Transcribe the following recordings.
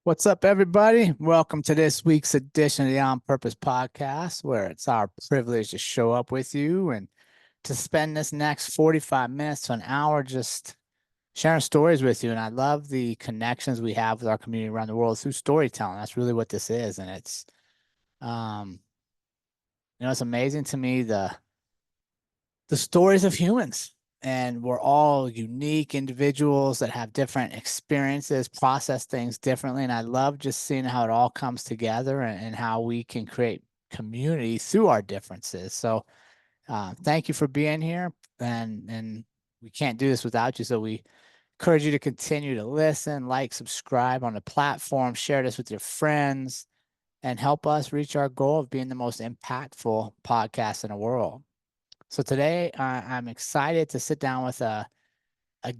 What's up, everybody? Welcome to this week's edition of the On Purpose podcast, where it's our privilege to show up with you and to spend this next 45 minutes to an hour just sharing stories with you. And I love the connections we have with our community around the world through storytelling. That's really what this is. And um, it's amazing to me the stories of humans. And we're all unique individuals that have different experiences, process things differently. And I love just seeing how it all comes together and how we can create community through our differences. So thank you for being here. And we can't do this without you. So we encourage you to continue to listen, like, subscribe on the platform, share this with your friends, and help us reach our goal of being the most impactful podcast in the world. So today I'm excited to sit down with a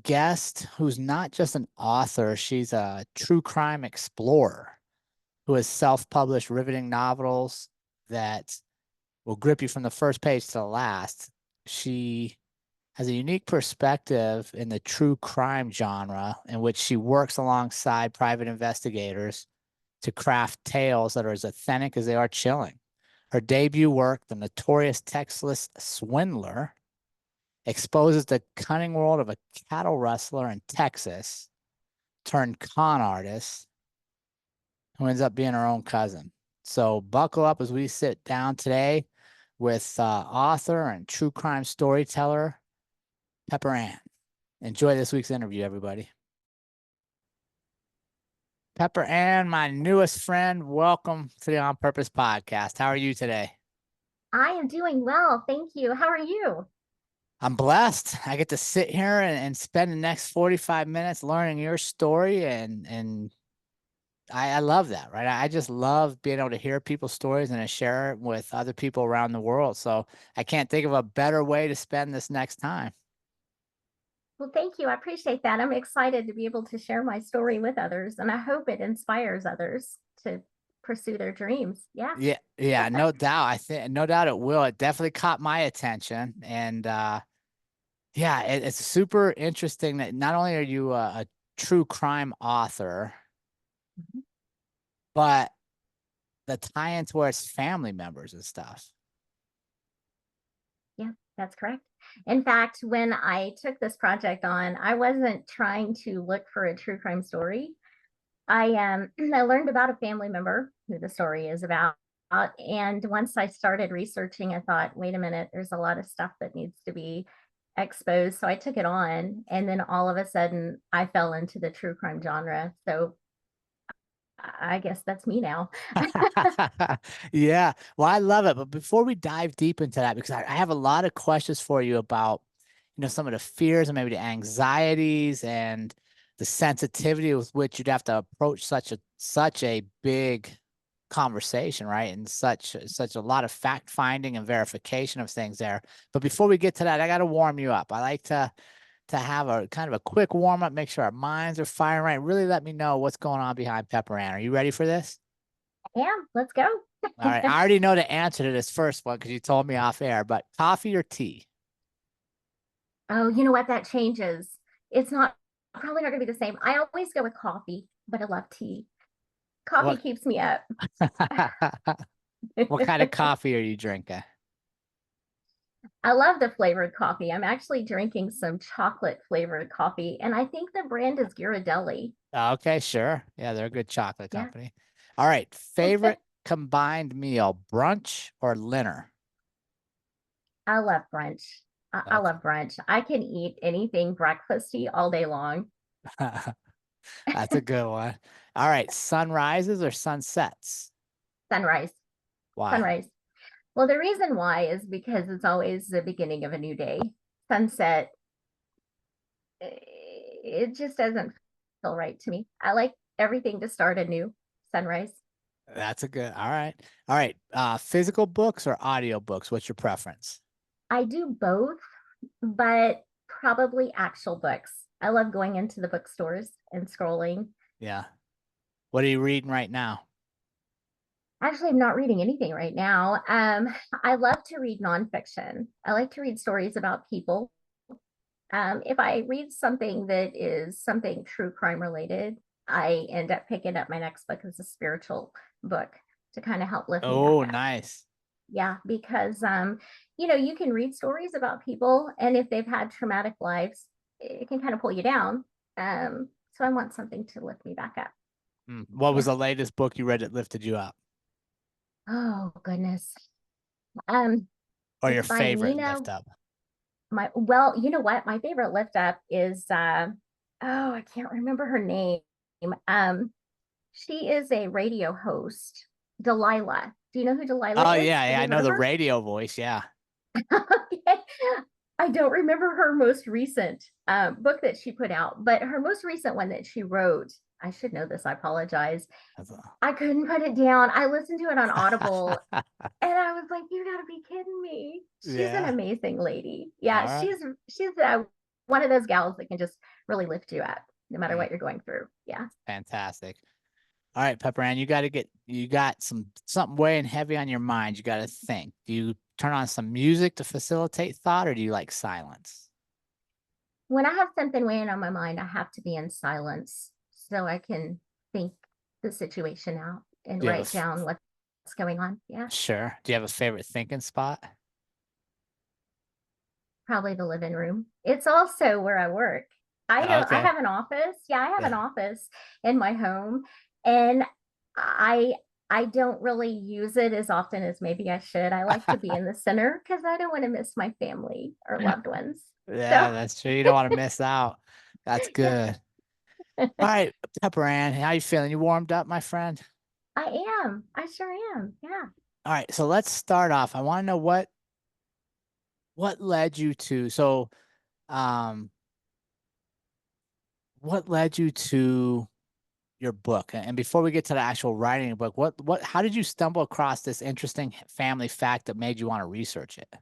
guest who's not just an author, she's a true crime explorer who has self-published riveting novels that will grip you from the first page to the last. She has a unique perspective in the true crime genre in which she works alongside private investigators to craft tales that are as authentic as they are chilling. Her debut work, The Notorious Textless Swindler, exposes the cunning world of a cattle rustler in Texas turned con artist who ends up being her own cousin. So buckle up as we sit down today with author and true crime storyteller Pepper Ann. Enjoy this week's interview, everybody. Pepper Ann, my newest friend, welcome to the On Purpose podcast. How are you today? I am doing well. Thank you. How are you? I'm blessed. I get to sit here and spend the next 45 minutes learning your story and I love that, right? I just love being able to hear people's stories and to share it with other people around the world. So I can't think of a better way to spend this next time. Well, thank you. I appreciate that. I'm excited to be able to share my story with others, and I hope it inspires others to pursue their dreams. Yeah. Yeah, no doubt. I think no doubt it will. It definitely caught my attention. And yeah, it's super interesting that not only are you a true crime author, Mhm. but the tie-in towards family members and stuff. Yeah, that's correct. In fact, when I took this project on, I wasn't trying to look for a true crime story. I learned about a family member who the story is about. And once I started researching, I thought, wait a minute, there's a lot of stuff that needs to be exposed. So I took it on, and then all of a sudden I fell into the true crime genre. So I guess that's me now. Yeah, well, I love it. But before we dive deep into that, because I have a lot of questions for you about, some of the fears and maybe the anxieties and the sensitivity with which you'd have to approach such a big conversation, right? And such a lot of fact finding and verification of things there. But before we get to that, I got to warm you up. I like to have a kind of a quick warm up, make sure our minds are firing right. Really let me know what's going on behind Pepper Ann. Are you ready for this? Yeah, let's go. All right. I already know the answer to this first one because you told me off air, but coffee or tea? Oh, you know what? That changes. It's not probably not going to be the same. I always go with coffee, but I love tea. Coffee What keeps me up. what kind of coffee are you drinking? I love the flavored coffee. I'm actually drinking some chocolate flavored coffee, and I think the brand is Ghirardelli. Okay, sure. Yeah, they're a good chocolate Yeah. company. All right. Favorite combined meal, brunch or dinner? I love brunch. I Okay. love brunch. I can eat anything breakfasty all day long. That's a good one. All right. Sunrises or sunsets? Sunrise, Why? sunrise. Well, the reason why is because it's always the beginning of a new day. Sunset, it just doesn't feel right to me. I like everything to start anew. Sunrise. That's a good. All right. All right. Physical books or audio books? What's your preference? I do both, but probably actual books. I love going into the bookstores and scrolling. Yeah. What are you reading right now? Actually, I'm not reading anything right now. I love to read nonfiction. I like to read stories about people. If I read something that is something true crime related, I end up picking up my next book as a spiritual book to kind of help lift me back Oh, up. nice. Yeah, because you can read stories about people, and if they've had traumatic lives, it can kind of pull you down. So I want something to lift me back up. What was Yeah. the latest book you read that lifted you up? Oh goodness. Um, Or your it's by favorite Nina. lift up? You know what? My favorite lift up is oh, I can't remember her name. Um, she is a radio host, Delilah. Do you know who Delilah Oh is? yeah, Have yeah, I you heard know of the her? radio voice. Yeah. Okay. I don't remember her most recent book that she put out, but her most recent one that she wrote, I should know this, I apologize. I couldn't put it down. I listened to it on Audible and I was like, you gotta be kidding me. She's an Yeah. amazing lady. All Yeah, right. she's one of those gals that can just really lift you up no matter Mm, what you're going through. Yeah. fantastic. All right, Pepper Ann, you got something weighing heavy on your mind. You got to think. Do you turn on some music to facilitate thought, or do you like silence? When I have something weighing on my mind, I have to be in silence so I can think the situation out and Do you have write down what's going on. Yeah, sure? Do you have a favorite thinking spot? probably the living room. It's also where I work. I Okay. have an office. Yeah, I have an Yeah. office in my home, and I I don't really use it as often as maybe I should. I like to be in the center because I don't want to miss my family or loved ones. Yeah, So that's true. You don't want to miss out. That's yeah, good. All right, Pepper Ann, how you feeling? You warmed up, my friend? I am. I sure am. Yeah. All right, so let's start off. I want to know what led you to um what led you to your book? And before we get to the actual writing of the book, how did you stumble across this interesting family fact that made you want to research it?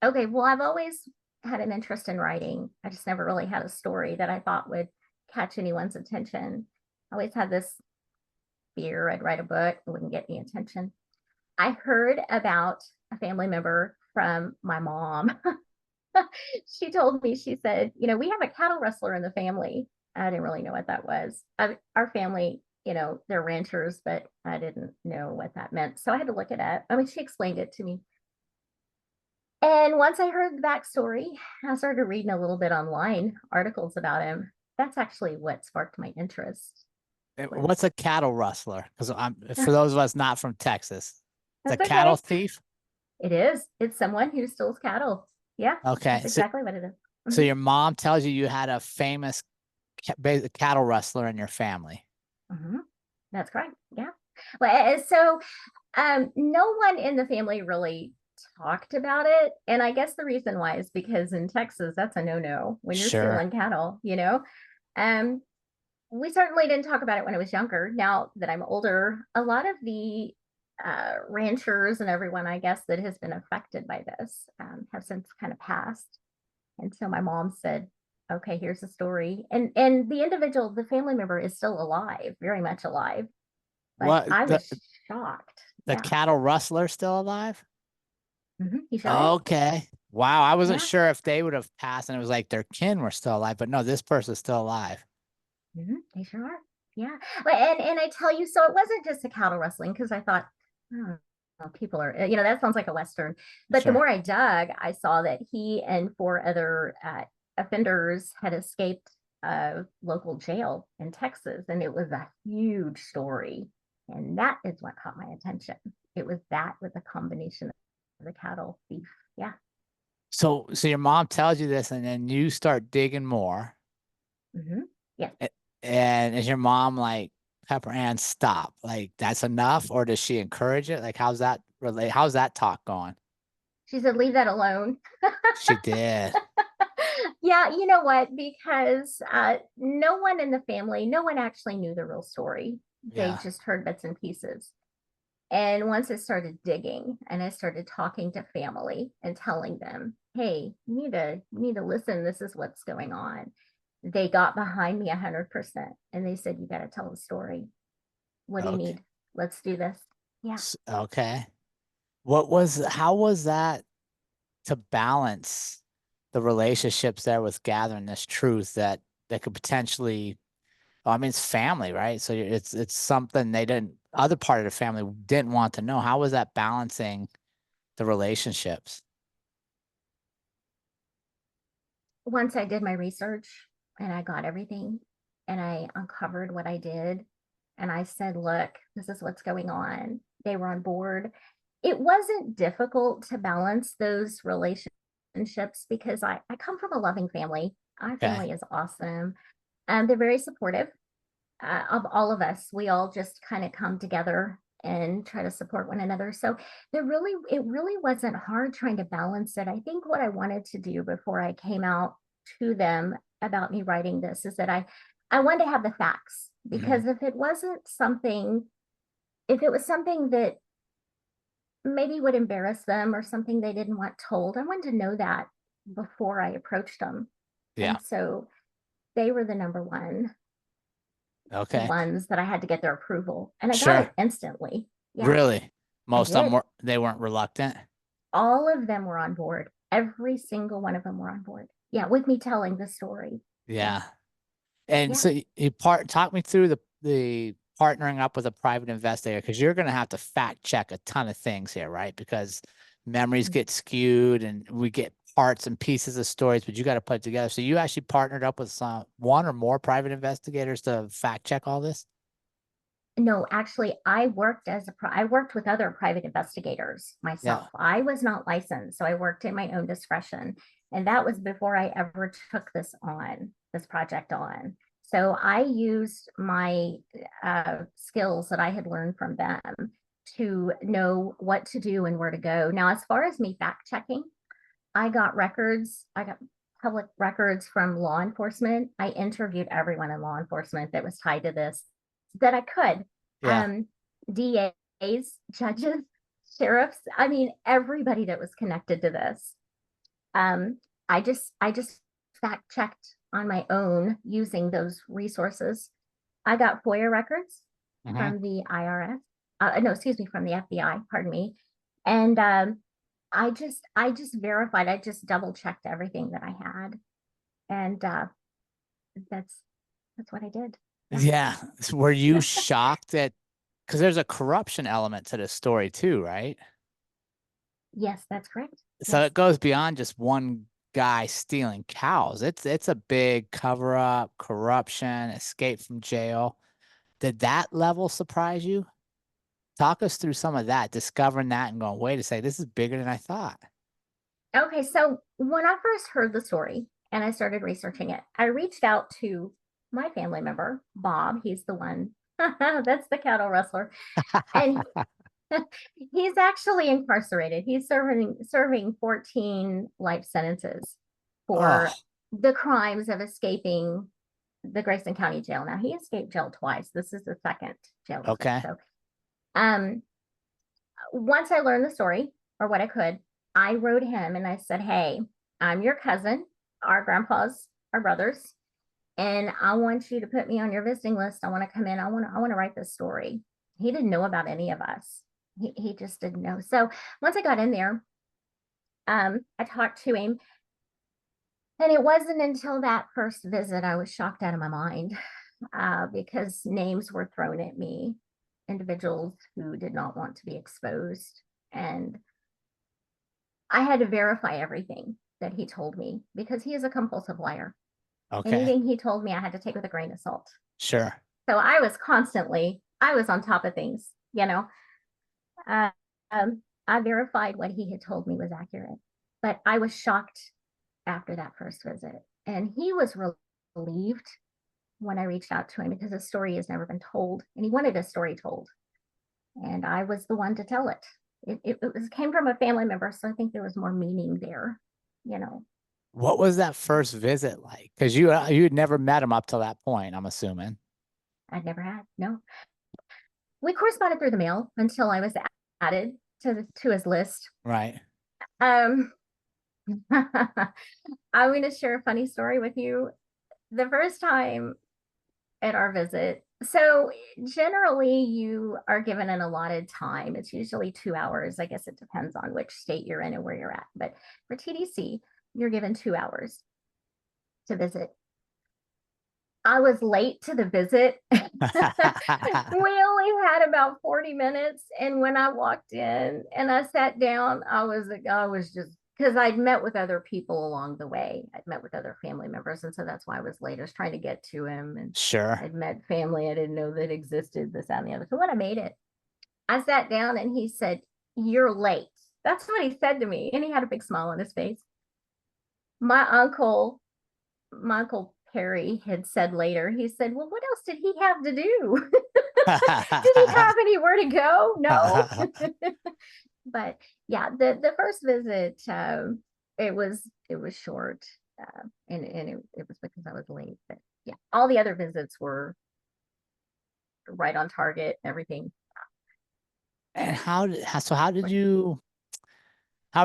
Okay, well, I've always had an interest in writing. I just never really had a story that I thought would catch anyone's attention. I always had this fear I'd write a book, it wouldn't get any attention. I heard about a family member from my mom. She told me, she said, we have a cattle rustler in the family. I didn't really know what that was. Our family, they're ranchers, but I didn't know what that meant. So I had to look it up. I mean, she explained it to me. And once I heard the backstory, I started reading a little bit online, articles about him. That's actually what sparked my interest. Was What's a cattle rustler? Because I'm for those of us not from Texas, it's a that's cattle okay. thief. It is. It's someone who steals cattle. Yeah, Okay, that's exactly what it is. so Mhm. your mom tells you had a famous cattle rustler in your family. Mhm. That's correct. Yeah. So no one in the family really talked about it. And I guess the reason why is because in Texas, that's a no-no when you're Sure. stealing cattle. Um, we certainly didn't talk about it when I was younger. Now that I'm older, a lot of the ranchers and everyone, I guess, that has been affected by this have since kind of passed. And so my mom said, "Okay, here's the story." And the individual, the family member, is still alive, very much alive. But What I was shocked. the Yeah, cattle rustler still alive? he sure is. Okay. Wow, I wasn't Yeah. sure if they would have passed and it was like their kin were still alive, but no, this person's still alive. They sure are. Yeah. And I tell you, so it wasn't just a cattle rustling because I thought, oh, well, people are, that sounds like a Western. But the Sure. more I dug, I saw that he and four other offenders had escaped a local jail in Texas. And it was a huge story. And that is what caught my attention. It was that with a combination of the cattle thief. Yeah. So your mom tells you this and then you start digging more. hmm Yeah. A- And is your mom like, Pepper Ann, stop? Like that's enough? Or does she encourage it? Like how's that relate? How's that talk going? She said, leave that alone. She did. Yeah, you know what? Because no one in the family, no one actually knew the real story. They Yeah. just heard bits and pieces. And once I started digging and I started talking to family and telling them, hey, you need to listen. This is what's going on. They got behind me 100%. And they said, you got to tell the story. What do you Okay. need? Let's do this. Yeah. Okay. How was that to balance the relationships there with gathering this truth that could potentially I mean, it's family, right? So it's something they didn't, other part of the family didn't want to know. How was that balancing the relationships? Once I did my research and I got everything and I uncovered what I did and I said, look, this is what's going on. They were on board. It wasn't difficult to balance those relationships because I come from a loving family. Our Okay. family is awesome. They're very supportive of all of us. We all just kind of come together and try to support one another. So it really wasn't hard trying to balance it. I think what I wanted to do before I came out to them about me writing this is that I wanted to have the facts, Mhm. because if it was something that maybe would embarrass them or something they didn't want told, I wanted to know that before I approached them. Yeah. And so they were the number one Okay. ones that I had to get their approval. And I got Sure. it instantly. Yeah, Really? I Most of them did. they weren't reluctant. All of them were on board. Every single one of them were on board. Yeah, with me telling the story. Yeah, Yeah. And yeah. so you talk me through the partnering up with a private investigator, because you're going to have to fact check a ton of things here, right? Because memories get skewed and we get parts and pieces of stories, but you got to put it together. So you actually partnered up with one or more private investigators to fact check all this? No, actually, I worked with other private investigators Yeah. myself. I was not licensed, so I worked in my own discretion. And that was before I ever took this project on. So I used my skills that I had learned from them to know what to do and where to go. Now, as far as me fact checking, I got public records from law enforcement. I interviewed everyone in law enforcement that was tied to this that I could. Yeah. DAs, judges, sheriffs, I mean, everybody that was connected to this. Um, I just fact checked on my own using those resources. I got FOIA records Hmm. from the IRS. No, excuse me, from the FBI, pardon me. And I just verified, I just double checked everything that I had. And that's that's what I did. Yeah. Yeah. So were you shocked that, because there's a corruption element to this story too, right? Yes, that's correct. So Yes. it goes beyond just one guy stealing cows. It's a big cover up, corruption, escape from jail. Did that level surprise you? Talk us through some of that, discovering that and going, wait a second, this is bigger than I thought. Okay, so when I first heard the story and I started researching it, I reached out to my family member, Bob. He's the one, that's the cattle rustler. And he's actually incarcerated. He's serving 14 life sentences Oh, for the crimes of escaping the Grayson County Jail. Now he escaped jail twice. This is the second jail escape. okay. So um once I learned the story or what I could, I wrote him and I said, hey, I'm your cousin. Our grandpas are brothers. And I want you to put me on your visiting list. I want to come in. I want to write this story. He didn't know about any of us. He just didn't know. So once I got in there, I talked to him. And it wasn't until that first visit I was shocked out of my mind because names were thrown at me, individuals who did not want to be exposed. And I had to verify everything that he told me because he is a compulsive liar. Okay. Anything he told me, I had to take with a grain of salt. Sure. So I was on top of things, you know. Uh, I verified what he had told me was accurate, but I was shocked after that first visit. And he was relieved when I reached out to him because his story has never been told and he wanted his story told. And I was the one to tell it. Came from a family member, so I think there was more meaning there, you know. What was that first visit like? Because you had never met him up till that point, I'm assuming. I'd never had. No, we corresponded through the mail until I was added to his list. Right. Um, I'm going to share a funny story with you. The first time at our visit, so generally you are given an allotted time. It's usually 2 hours. I guess it depends on which state you're in and where you're at. But for TDC, you're given 2 hours to visit. I was late to the visit. We only had about 40 minutes. And when I walked in and I sat down, I was just, because I'd met with other people along the way. I'd met with other family members. And so that's why I was late. I was trying to get to him, and Sure. I'd met family I didn't know that existed, this, that, and the other. So when I made it, I sat down and he said, "You're late." That's what he said to me. And he had a big smile on his face. My uncle, my uncle Perry had said later, he said, "Well, what else did he have to do?" Did he have anywhere to go? No. But yeah, the first visit, it was short, and it was because I was late. But yeah, all the other visits were right on target. Everything. And how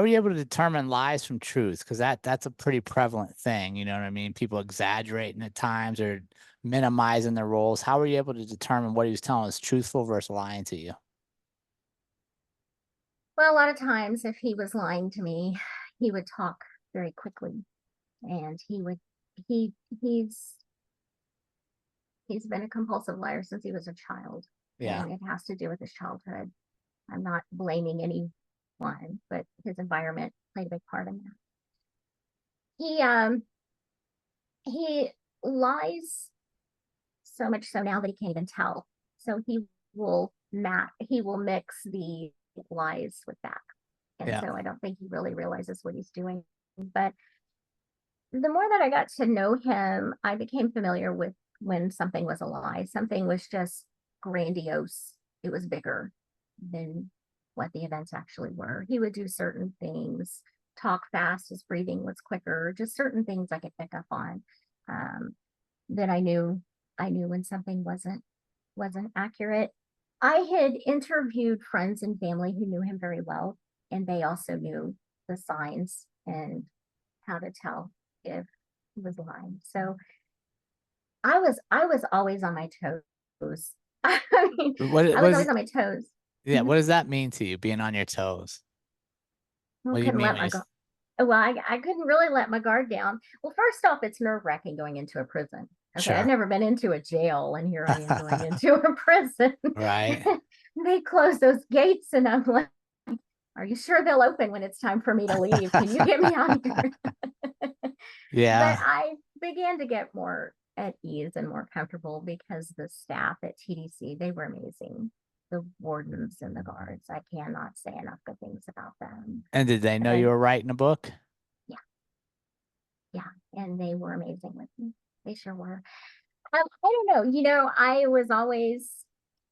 were you able to determine lies from truth? Because that's a pretty prevalent thing. You know what I mean? People exaggerating at times or minimizing their roles. How were you able to determine what he was telling was truthful versus lying to you? Well, a lot of times, if he was lying to me, he would talk very quickly, and he he's he's been a compulsive liar since he was a child, Yeah. and it has to do with his childhood. I'm not blaming anyone, but his environment played a big part in that. He lies so much so now that he can't even tell. So he will mix the lies with that. And Yeah. so I don't think he really realizes what he's doing. But the more that I got to know him, I became familiar with when something was a lie. Something was just grandiose. It was bigger than what the events actually were. He would do certain things, talk fast, his breathing was quicker, just certain things I could pick up on, that I knew when something wasn't accurate. I had interviewed friends and family who knew him very well, and they also knew the signs and how to tell if he was lying. So I was always on my toes. I mean, I was always on my toes. Yeah. Mhm. What does that mean to you, being on your toes? I What do you couldn't mean let when my you, guard. Well, I couldn't really let my guard down. Well, first off, it's nerve-wracking going into a prison. Okay, I've sure. never been into a jail, and here I am going into a prison. Right. They close those gates, and I'm like, "Are you sure they'll open when it's time for me to leave? Can you get me out of here?" But Yeah. I began to get more at ease and more comfortable because the staff at TDC, they were amazing. The wardens and the guards, I cannot say enough good things about them. And did they know you And were writing a book? yeah, yeah, and they were amazing with me. They sure were. I don't know. I was always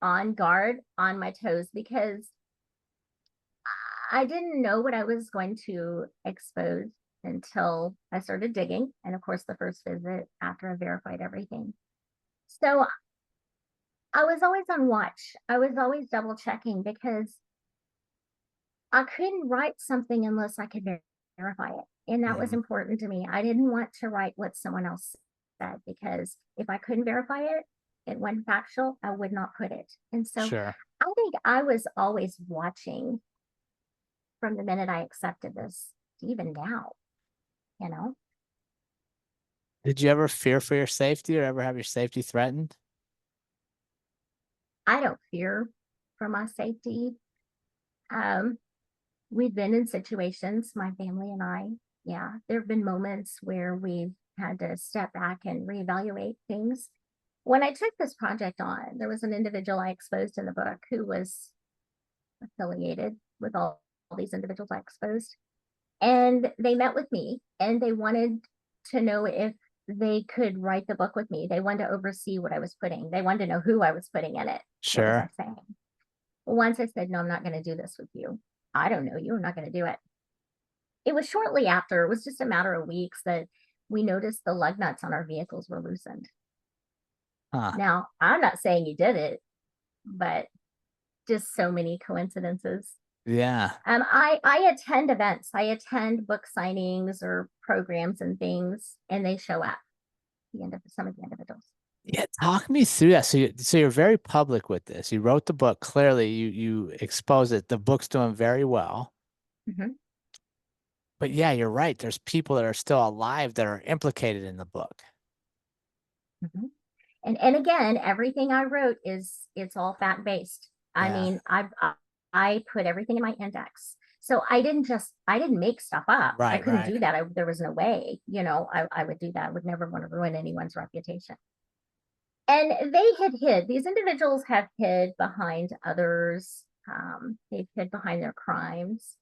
on guard, on my toes, because I didn't know what I was going to expose until I started digging. And of course, the first visit after I verified everything. So I was always on watch. I was always double checking because I couldn't write something unless I could verify it. And that was Mhm. important to me. I didn't want to write what someone else said, because if I couldn't verify it, it wasn't factual, I would not put it. And so Sure. I think I was always watching from the minute I accepted this, even now, you know? Did you ever fear for your safety or ever have your safety threatened? I don't fear for my safety. Um, we've been in situations, my family and I, yeah, there have been moments where we've had to step back and reevaluate things. When I took this project on, there was an individual I exposed in the book who was affiliated with all these individuals I exposed. And they met with me and they wanted to know if they could write the book with me. They wanted to oversee what I was putting. They wanted to know who I was putting in it. What was I Sure. saying? Once I said, "No, I'm not going to do this with you. I don't know you. I'm not going to do it." It was shortly after, it was just a matter of weeks, that we noticed the lug nuts on our vehicles were loosened. Huh. Now, I'm not saying you did it, but just so many coincidences. Yeah. I attend events. I attend book signings or programs and things, and they show up. The end of some of the individuals. Yeah. Talk me through that. So you're very public with this. You wrote the book. Clearly, you expose it. The book's doing very well. Mhm. But yeah, you're right. There's people that are still alive that are implicated in the book. Mhm. And again, everything I wrote it's all fact based. I Yeah. mean, I put everything in my index. So I didn't make stuff up. I Right, couldn't right. do that. There was no way, I would do that. I would never want to ruin anyone's reputation. And they had hid, these individuals have hid behind others. They've hid behind their crimes.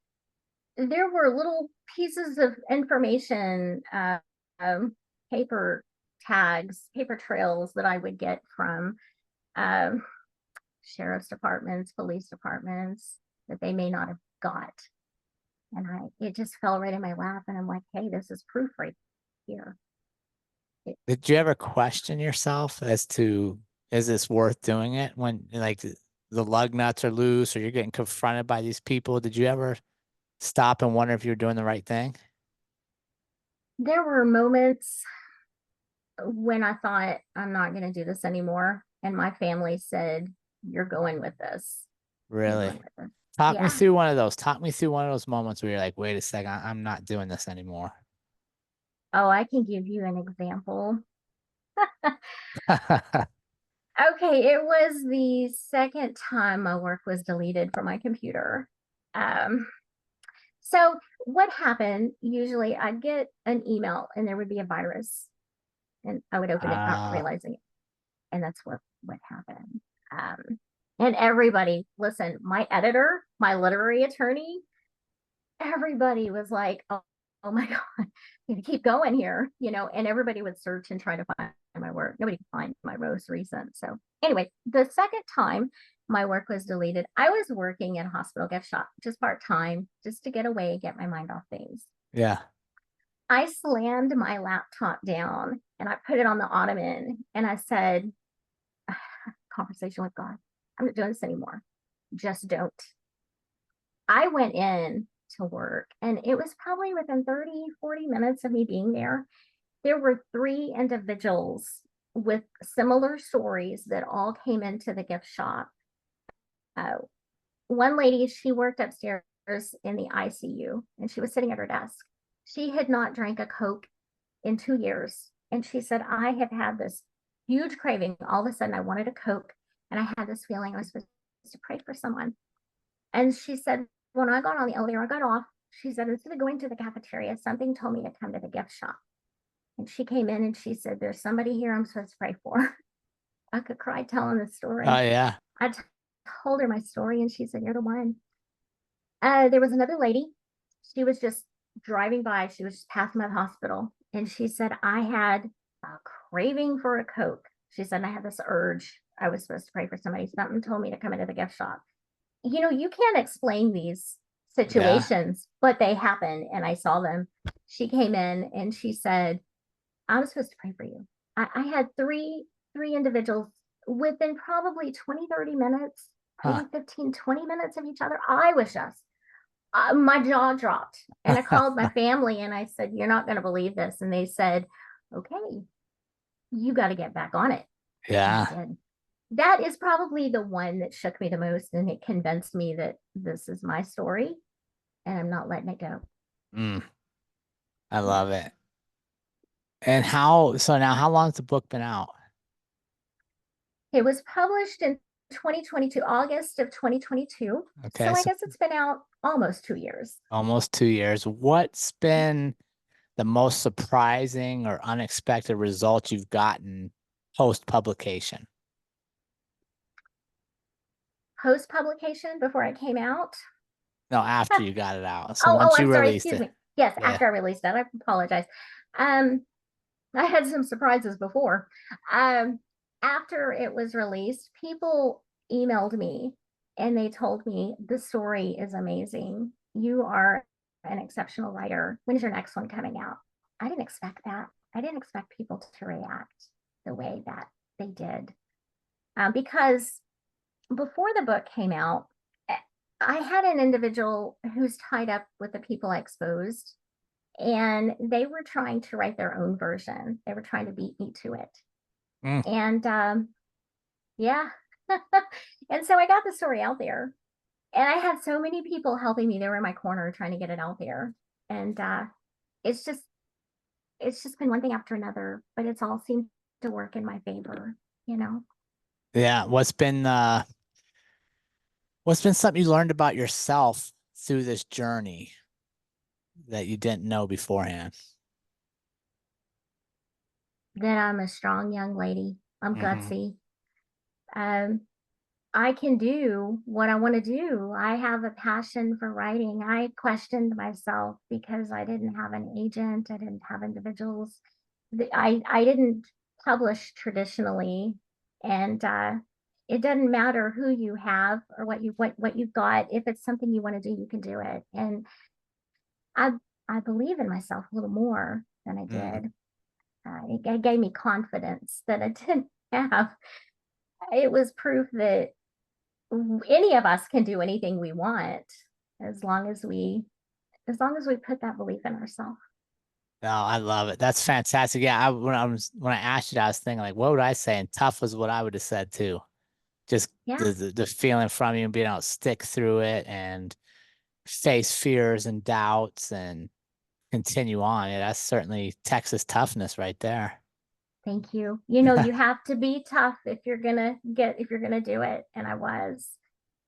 There were little pieces of information, um, paper tags, paper trails that I would get from um, sheriff's departments, police departments that they may not have got. And it just fell right in my lap. And I'm like, hey, this is proof right here. Did you ever question yourself as to, is this worth doing it when like the lug nuts are loose or you're getting confronted by these people? Did you ever stop and wonder if you're doing the right thing? There were moments when I thought, I'm not going to do this anymore. And my family said, you're going with this. You're Really? going with this. Talk me Yeah. through one of those. Talk me through one of those moments where you're like, wait a second, I'm not doing this anymore. Oh, I can give you an example. Okay, it was the second time my work was deleted from my computer. Um, so what happened, usually I'd get an email and there would be a virus and I would open it not Uh, realizing it. And that's what happened. Um, and everybody, listen, my editor, my literary attorney, everybody was like, oh my God, you keep going here, and everybody would search and try to find my work. Nobody could find my most recent. So anyway, the second time my work was deleted, I was working at a hospital gift shop, just part-time, just to get away, get my mind off things. yeah. I slammed my laptop down and I put it on the ottoman and I said, conversation with God, I'm not doing this anymore. Just don't. I went in to work and it was probably within 30, 40 minutes of me being there. There were three individuals with similar stories that all came into the gift shop. Uh, One lady, she worked upstairs in the ICU and she was sitting at her desk. She had not drank a Coke in 2 years. And she said, I have had this huge craving. All of a sudden, I wanted a Coke and I had this feeling I was supposed to pray for someone. And she said, when I got on the elevator, I got off. She said, instead of going to the cafeteria, something told me to come to the gift shop. And she came in and she said, there's somebody here I'm supposed to pray for. I could cry telling the story. Oh yeah. I told her my story and she said, you're the one. There was another lady. She was just driving by. She was just passing by the hospital. And she said, I had a craving for a Coke. She said, I had this urge. I was supposed to pray for somebody. Something told me to come into the gift shop. You can't explain these Yeah. situations, but they happen. And I saw them. She came in and she said, I'm supposed to pray for you. I had three individuals within probably 20, 30 minutes, Huh. maybe 15, 20 minutes of each other. I was just, my jaw dropped. And I called my family and I said, you're not going to believe this. And they said, okay, you got to get back on it. And I Yeah. did. That is probably the one that shook me the most. And it convinced me that this is my story and I'm not letting it go. Mm, I Yeah. love it. And so now how long's the book been out? It was published in 2022, August of 2022. Okay, So I so guess it's been out almost 2 years. almost 2 years. What's been the most surprising or unexpected result you've gotten post publication? Post publication, before it came out. No, after you got it out. So Oh, once you I'm sorry. released Excuse it. me. Yes, Yeah. after I released that, I apologize. Um, I had some surprises before. Um, After it was released, people emailed me and they told me the story is amazing. You are an exceptional writer. When is your next one coming out? I didn't expect that. I didn't expect people to react the way that they did. Because before the book came out, I had an individual who's tied up with the people I exposed, and they were trying to write their own version. They were trying to beat me to it. Mm, And yeah. And so I got the story out there. And I had so many people helping me. They were in my corner trying to get it out there. And it's just been one thing after another, but it's all seemed to work in my favor. you know. Yeah. What's been something you learned about yourself through this journey that you didn't know beforehand? That I'm a strong young lady. I'm Hmm. gutsy. Um, I can do what I want to do. I have a passion for writing. I questioned myself because I didn't have an agent. I didn't have individuals. I didn't publish traditionally, and it doesn't matter who you have or what you've got. If it's something you want to do, you can do it. And I I believe in myself a little more than I Mm. did. It gave me confidence that I didn't have. It was proof that any of us can do anything we want as long as we put that belief in ourselves. No, I love it. That's fantastic. Yeah, when I asked you, I was thinking like, what would I say? And tough was what I would have said too. Just Yeah, the feeling from you and being able to stick through it and face fears and doubts and continue on. Yeah, that's certainly Texas toughness right there. thank you. You know, you have to be tough if you're gonna do it. And I was.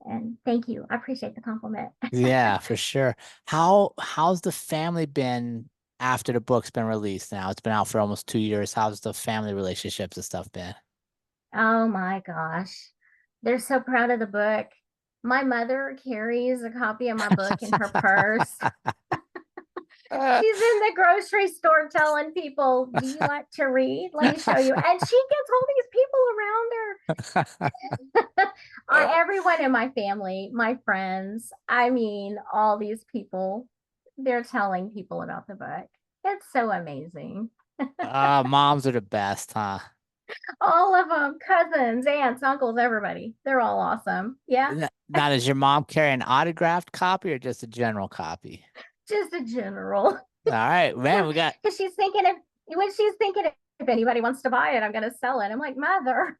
And thank you. I appreciate the compliment. Yeah, for sure. How's the family been after the book's been released now? It's been out for almost 2 years. How's the family relationships and stuff been? Oh my gosh. They're so proud of the book. My mother carries a copy of my book in her purse. She's in the grocery store telling people, "Do you like to read? Let me show you." And she gets all these people around her. Everyone in my family, my friends, I mean, all these people, they're telling people about the book. It's so amazing. Moms are the best, huh? All of them, cousins, aunts, uncles, everybody. They're all awesome. Yeah, Now, does your mom carry an autographed copy or just a general copy? just a general. All right, man, we got. Because she's thinking when she's thinking if anybody wants to buy it, I'm going to sell it. I'm like, mother.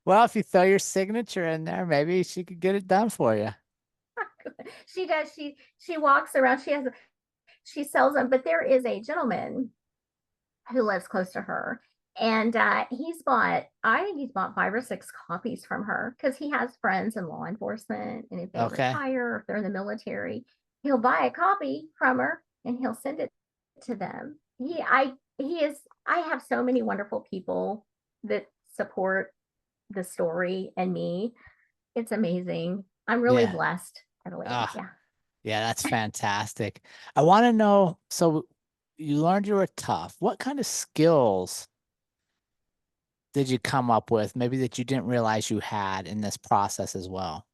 Well, if you throw your signature in there, maybe she could get it done for you. She does. She walks around. She sells them. But there is a gentleman who lives close to her, and I think he's bought 5 or 6 copies from her because he has friends in law enforcement, and if they Okay. retire, if they're in the military, he'll buy a copy from her and he'll send it to them. He is. I have so many wonderful people that support the story and me. It's amazing. I'm really Yeah. blessed. I really am. Ah, Yeah. yeah, that's fantastic. I want to know, so you learned you were tough. What kind of skills did you come up with, maybe that you didn't realize you had in this process as well?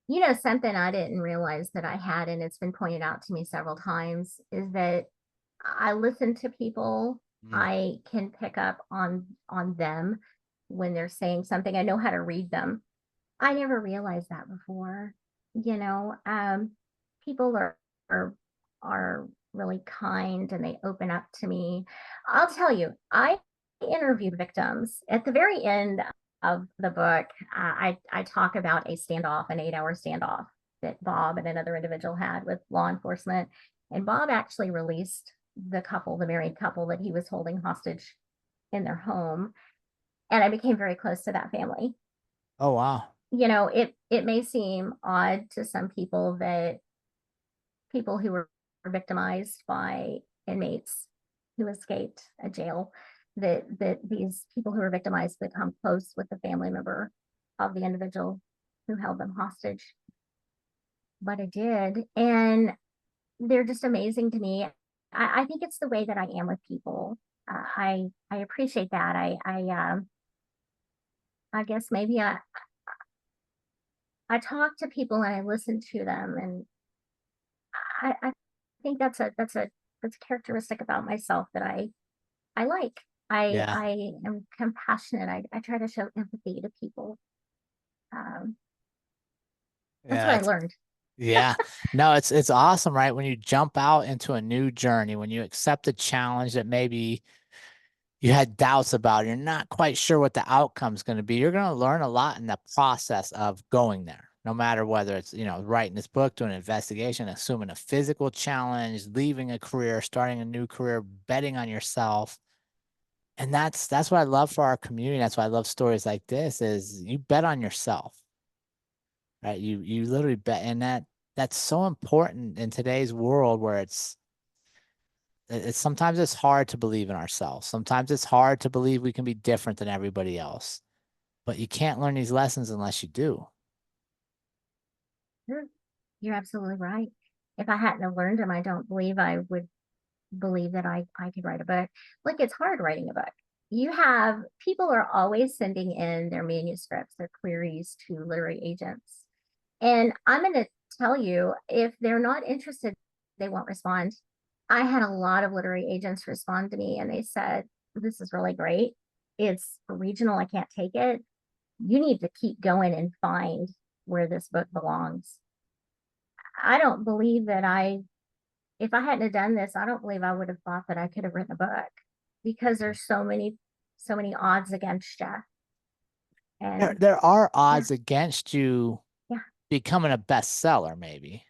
You know, something I didn't realize that I had, and it's been pointed out to me several times, is that I listen to people. Mm. I can pick up on them when they're saying something. I know how to read them. I never realized that before. You know, people are are really kind and they open up to me. I'll tell you, I interviewed victims at the very end of the book. I talk about a standoff, an 8-hour standoff that Bob and another individual had with law enforcement, and Bob actually released the married couple that he was holding hostage in their home, and I became very close to that family. Oh, wow. You know, it may seem odd to some people that people who were victimized by inmates who escaped a jail, that these people who were victimized become close with the family member of the individual who held them hostage. But I did, and they're just amazing to me. I think it's the way that I am with people. I appreciate that. I guess maybe I talk to people and I listen to them, and I think that's a characteristic about myself that I like. Yeah. I am compassionate. I try to show empathy to people. Um, that's Yeah, what I that's learned. yeah. No, it's awesome, right? When you jump out into a new journey, when you accept a challenge that maybe you had doubts about, you're not quite sure what the outcome's going to be. You're going to learn a lot in the process of going there, no matter whether it's, writing this book, doing an investigation, assuming a physical challenge, leaving a career, starting a new career, betting on yourself. And that's what I love for our community. That's why I love stories like this is you bet on yourself, right? You literally bet, and that's so important in today's world where it's sometimes it's hard to believe in ourselves. Sometimes it's hard to believe we can be different than everybody else. But you can't learn these lessons unless you do. You're, you're absolutely right. If I hadn't have learned them, I don't believe I would believe that I could write a book. Like it's hard writing a book. You have people are always sending in their manuscripts, their queries to literary agents. And I'm going to tell you, if they're not interested, they won't respond. I had a lot of literary agents respond to me and they said, this is really great. It's regional. I can't take it. You need to keep going and find where this book belongs. I don't believe that if I hadn't have done this, I don't believe I would have thought that I could have written a book because there's so many odds against you. There, And there are yeah, odds against you yeah, becoming a bestseller, maybe,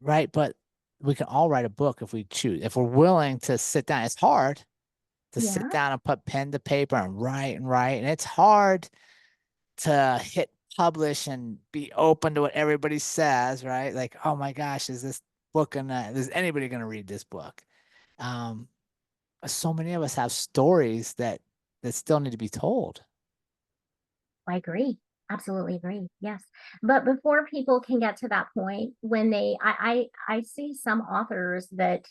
right? But we can all write a book if we choose. If we're willing to sit down, it's hard to sit yeah, down and put pen to paper and write and write. And it's hard to hit publish and be open to what everybody says, right? Like, oh my gosh, is this book gonna, is anybody gonna read this book? Um, so many of us have stories that still need to be told. I agree. Absolutely agree. Yes. But before people can get to that point, when I see some authors that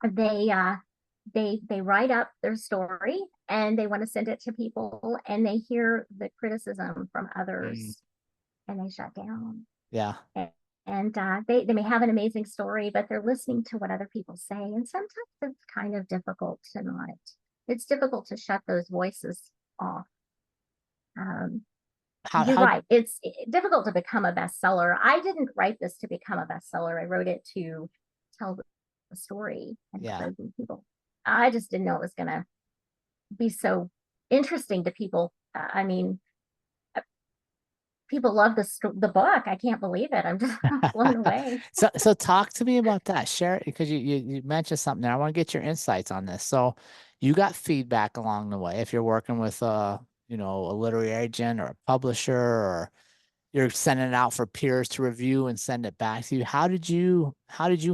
they uh they write up their story and they want to send it to people and they hear the criticism from Mm, others and they shut down. yeah. And they may have an amazing story, but they're listening to what other people say. And sometimes it's kind of difficult to not, it's difficult to shut those voices off. Um, you're How, right. It's difficult to become a bestseller. I didn't write this to become a bestseller. I wrote it to tell the story and yeah. provoking people. I just didn't know it was going to be so interesting to people. I mean, people love the book. I can't believe it. I'm just blown away. So talk to me about that. Share it because you mentioned something there. I want to get your insights on this. So you got feedback along the way. If you're working with a literary agent or a publisher or you're sending it out for peers to review and send it back to you. How did you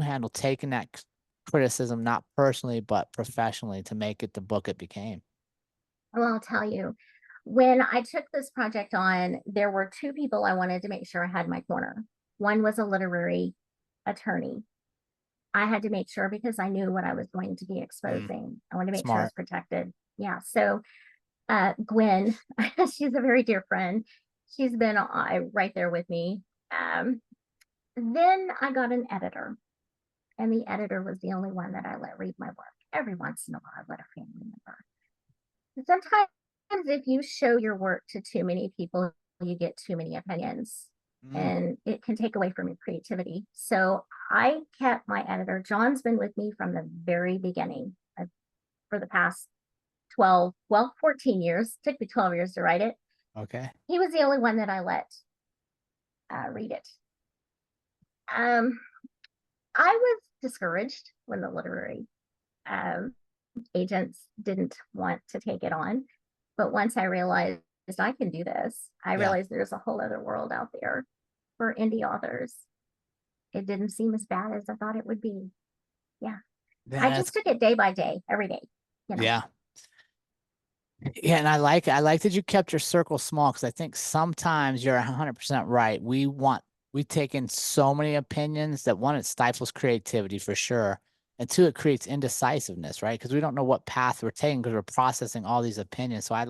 handle taking that criticism, not personally, but professionally to make it the book it became? Well, I'll tell you, when I took this project on, there were two people I wanted to make sure I had in my corner. One was a literary attorney. I had to make sure because I knew what I was going to be Mm, exposing. I wanted to make sure I was smart. protected. Yeah. So Gwen, she's a very dear friend. She's been right there with me. Um, then I got an editor, and the editor was the only one that I let read my work. Every once in a while, I let a family member. Sometimes if you show your work to too many people, you get too many opinions Mm, and it can take away from your creativity. So I kept my editor. John's been with me from the very beginning for the past 12, well, 14 years. It took me 12 years to write it. okay. He was the only one that I let read it. Um, I was discouraged when the literary um, agents didn't want to take it on. But once I realized I can do this, I Yeah. realized there's a whole other world out there for indie authors. It didn't seem as bad as I thought it would be. Yeah. Yeah, I that's just took it day by day, every day, you know. yeah. Yeah, and I like that you kept your circle small because I think sometimes you're 100% right. We take in so many opinions that one, it stifles creativity for sure. And two, it creates indecisiveness, right? Because we don't know what path we're taking because we're processing all these opinions. So I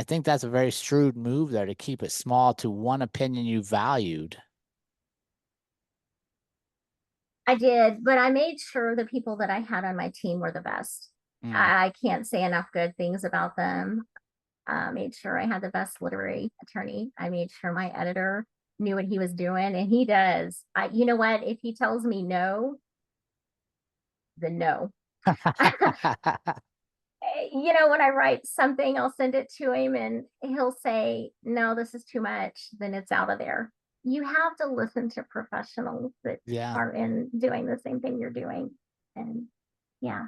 think that's a very shrewd move there to keep it small to one opinion you valued. I did, but I made sure the people that I had on my team were the best. Mm, I can't say enough good things about them. Made sure I had the best literary attorney. I made sure my editor knew what he was doing, and he does. You know what? If he tells me no, then no. You know, when I write something, I'll send it to him, and he'll say, "No, this is too much." Then it's out of there. You have to listen to professionals that Yeah. are in doing the same thing you're doing, and yeah,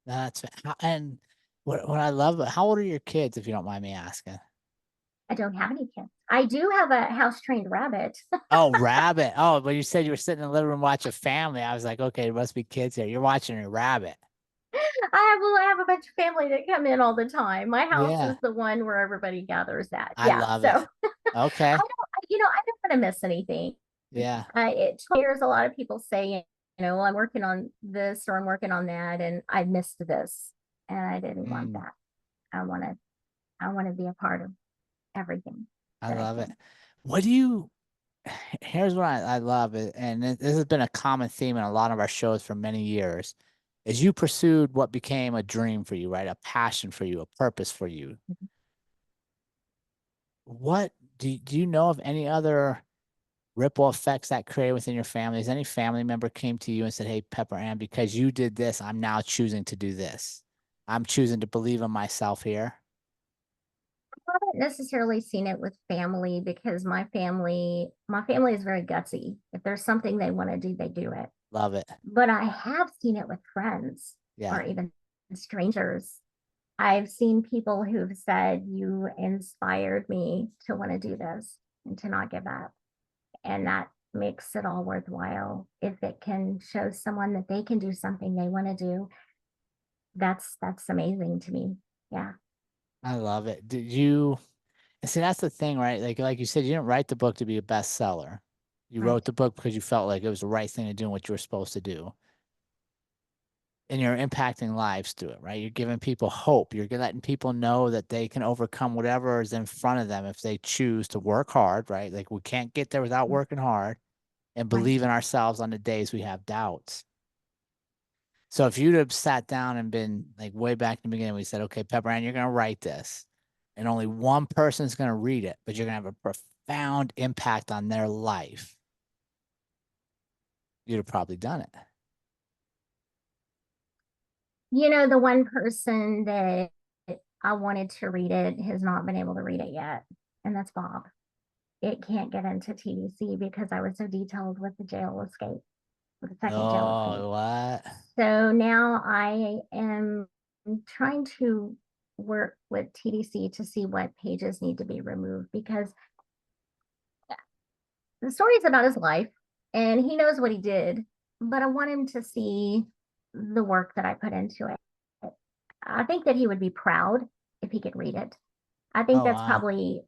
And what I love, how old are your kids, if you don't mind me asking? I don't have any kids. I do have a house trained rabbit. Oh, rabbit. Oh, but you said you were sitting in the living room watching family. I was like, okay, there must be kids here. You're watching a rabbit. I have a bunch of family that come in all the time. My house Yeah, is the one where everybody gathers at. I Yeah. love So it. I Okay. I don't want to miss anything. Yeah. It hears a lot of people say, well, I'm working on this or I'm working on that, and I missed this, and I didn't want Mm, that. I want to, I want to be a part of everything I that I love it. can. What do you, here's what I love it, and this has been a common theme in a lot of our shows for many years, is you pursued what became a dream for you, right? A passion for you, a purpose for you. What do you know of any other ripple effects that created within your family? Has any family member came to you and said, "Hey, Pepper Ann, because you did this, I'm now choosing to do this. I'm choosing to believe in myself here." I haven't necessarily seen it with family because my family is very gutsy. If there's something they want to do, they do it. Love it. But I have seen it with friends Yeah, or even strangers. I've seen people who've said, "You inspired me to want to do this and to not give up." And that makes it all worthwhile. If it can show someone that they can do something they want to do, that's amazing to me. Yeah. I love it. Did you and see that's the thing, right? Like you said, you didn't write the book to be a bestseller. You Right. wrote the book because you felt like it was the right thing to do and what you were supposed to do. And you're impacting lives through it, right? You're giving people hope. You're letting people know that they can overcome whatever is in front of them if they choose to work hard, right? Like we can't get there without working hard and Right. believe in ourselves on the days we have doubts. So if you'd have sat down and been like way back in the beginning, we said, okay, Pepper Ann, you're going to write this and only one person's going to read it, but you're going to have a profound impact on their life. You'd have probably done it. The one person that I wanted to read it has not been able to read it yet, and that's Bob. It can't get into TDC because I was so detailed with the jail escape, with the second jail escape. Oh, what? So now I am trying to work with TDC to see what pages need to be removed because the story is about his life and he knows what he did, but I want him to see the work that I put into it. I think that he would be proud if he could read it. I think Oh, that's wow. probably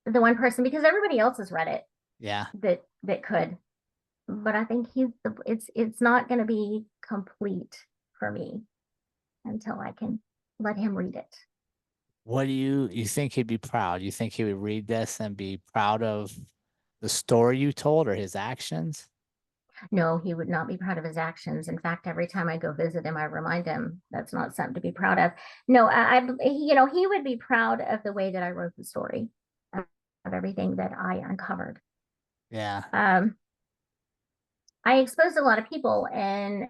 the one person because everybody else has read it Yeah. that could. But I think it's not going to be complete for me until I can let him read it. What do you think he'd be proud? You think he would read this and be proud of the story you told or his actions? No, he would not be proud of his actions. In fact, every time I go visit him, I remind him that's not something to be proud of. No, he would be proud of the way that I wrote the story, of everything that I uncovered. Yeah. I exposed a lot of people, and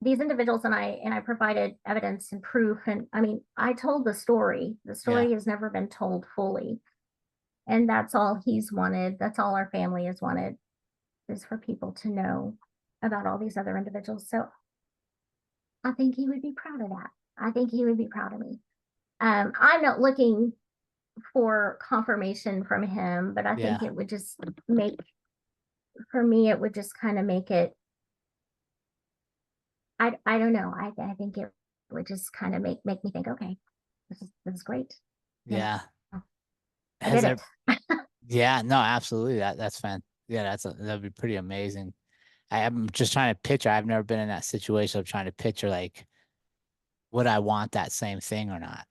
these individuals and I provided evidence and proof. And I mean, I told the story. The Yeah. story has never been told fully, and that's all he's wanted. That's all our family has wanted is for people to know about all these other individuals. So I think he would be proud of that. I think he would be proud of me. I'm not looking for confirmation from him, but I think Yeah. it would just make, for me, it would just kind of make it, I don't know. I think it would just kind of make me think, okay, this is great. You know, Yeah. I Has did there it. Yeah, no, absolutely. That's fan. Yeah, that'd be pretty amazing. I'm just trying to picture. I've never been in that situation. I'm trying to picture like, would I want that same thing or not?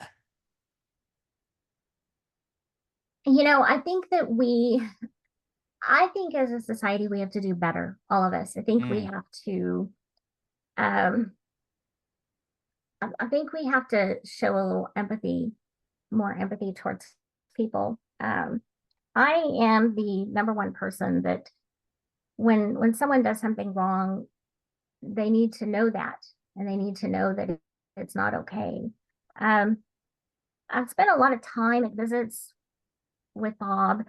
I think as a society, we have to do better, all of us. I think we Mm, have to, um, I think we have to show a little empathy, more empathy towards people. I am the number one person that when someone does something wrong, they need to know that, and they need to know that it's not okay. Um, I've spent a lot of time at visits with Bob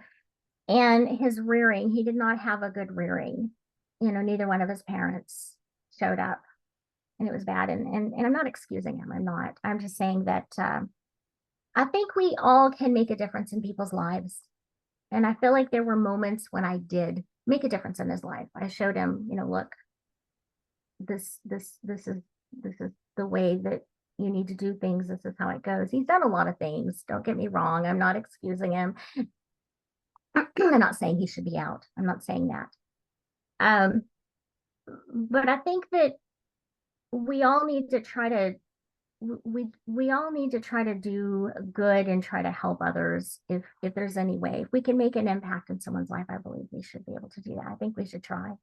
and his rearing. He did not have a good rearing. Neither one of his parents showed up. and it was bad. And I'm not excusing him. I'm just saying that I think we all can make a difference in people's lives. And I feel like there were moments when I did make a difference in his life. I showed him, look, this is the way that you need to do things. This is how it goes. He's done a lot of things. Don't get me wrong. I'm not excusing him. I'm not saying he should be out. I'm not saying that. But I think that we all need to try to we all need to try to do good and try to help others if there's any way. If we can make an impact in someone's life, I believe we should be able to do that. I think we should try.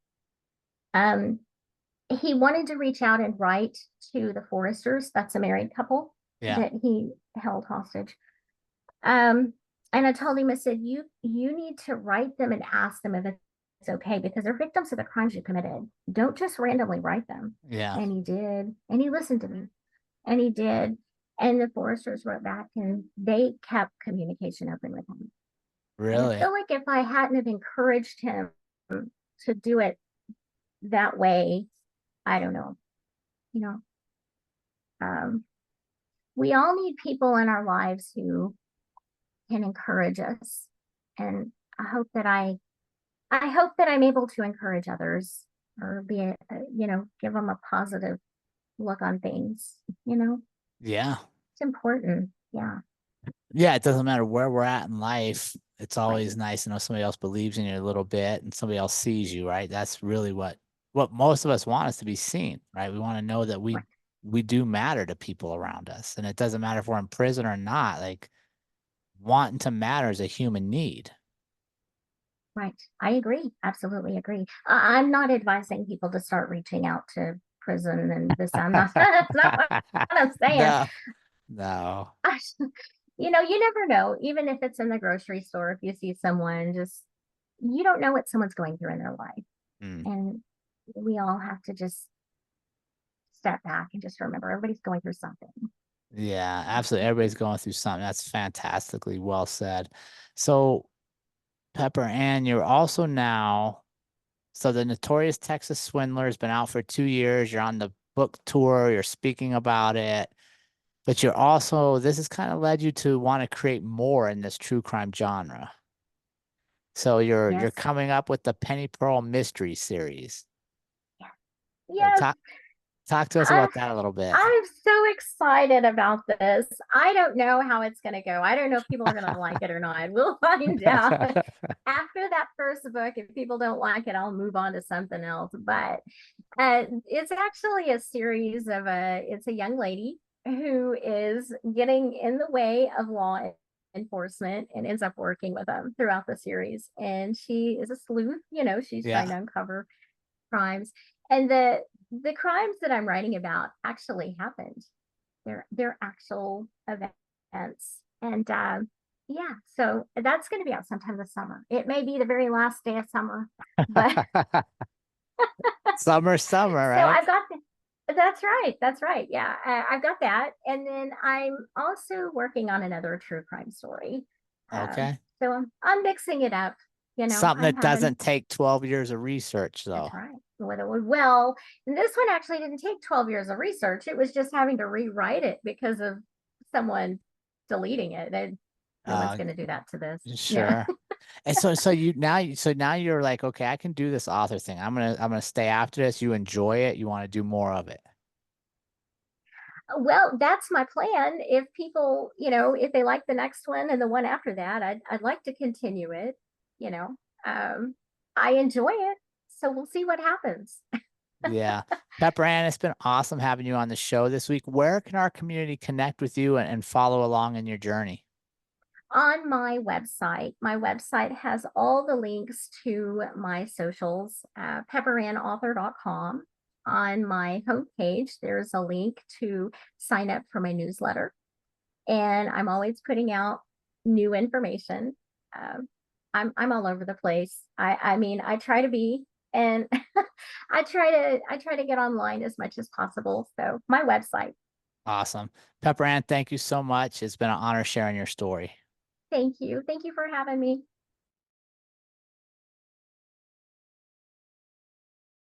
He wanted to reach out and write to the Foresters. That's a married couple that he held hostage. And I told him, I said, you need to write them and ask them if it's okay, because they're victims of the crimes you committed. Don't just randomly write them. Yeah. And he did. And he listened to me. And he did. And the Foresters wrote back, and they kept communication open with him. Really? And I feel like if I hadn't have encouraged him to do it that way, I don't know. We all need people in our lives who can encourage us. And I hope that I'm able to encourage others, or give them a positive look on things, Yeah. It's important. Yeah. Yeah. It doesn't matter where we're at in life. It's always nice to know somebody else believes in you a little bit and somebody else sees you, right? That's really what most of us want, is to be seen, right? We want to know that we do matter to people around us. And it doesn't matter if we're in prison or not. Like, wanting to matter is a human need. Right. I agree. Absolutely agree. I'm not advising people to start reaching out to prison and this. I'm not, that's not what I'm saying. No. You never know. Even if it's in the grocery store, if you see someone, you don't know what someone's going through in their life. And we all have to just step back and just remember everybody's going through something. Yeah, absolutely. Everybody's going through something. That's fantastically well said. So, Pepper Ann, you're also now, so the Notorious Texas Swindler has been out for 2 years. You're on the book tour. You're speaking about it. But you're also, this has kind of led you to want to create more in this true crime genre. So you're coming up with the Penny Pearl Mystery Series. Yes. Talk to us about that a little bit. I'm so excited about this. I don't know how it's going to go. I don't know if people are going to like it or not. We'll find out. After that first book, if people don't like it, I'll move on to something else. But it's actually a series of it's a young lady who is getting in the way of law enforcement and ends up working with them throughout the series. And she is a sleuth, she's trying to uncover crimes. And the crimes that I'm writing about actually happened. They're actual events. And so that's going to be out sometime this summer. It may be the very last day of summer, but summer, right? So I've got that's right. Yeah, I've got that. And then I'm also working on another true crime story. Okay. So I'm mixing it up. Something that doesn't take 12 years of research, though. That's right. Well, this one actually didn't take 12 years of research. It was just having to rewrite it because of someone deleting it. No one's going to do that to this. Sure. And so now you're like, okay, I can do this author thing. I'm gonna stay after this. You enjoy it. You want to do more of it. Well, that's my plan. If people, if they like the next one and the one after that, I'd like to continue it. I enjoy it. So we'll see what happens. Yeah. Pepper Ann, it's been awesome having you on the show this week. Where can our community connect with you and follow along in your journey? On my website. My website has all the links to my socials, pepperannauthor.com. On my homepage, there's a link to sign up for my newsletter. And I'm always putting out new information. I'm all over the place. I try to be, and I try to get online as much as possible. So my website. Awesome. Pepper Ann, thank you so much. It's been an honor sharing your story. Thank you. Thank you for having me.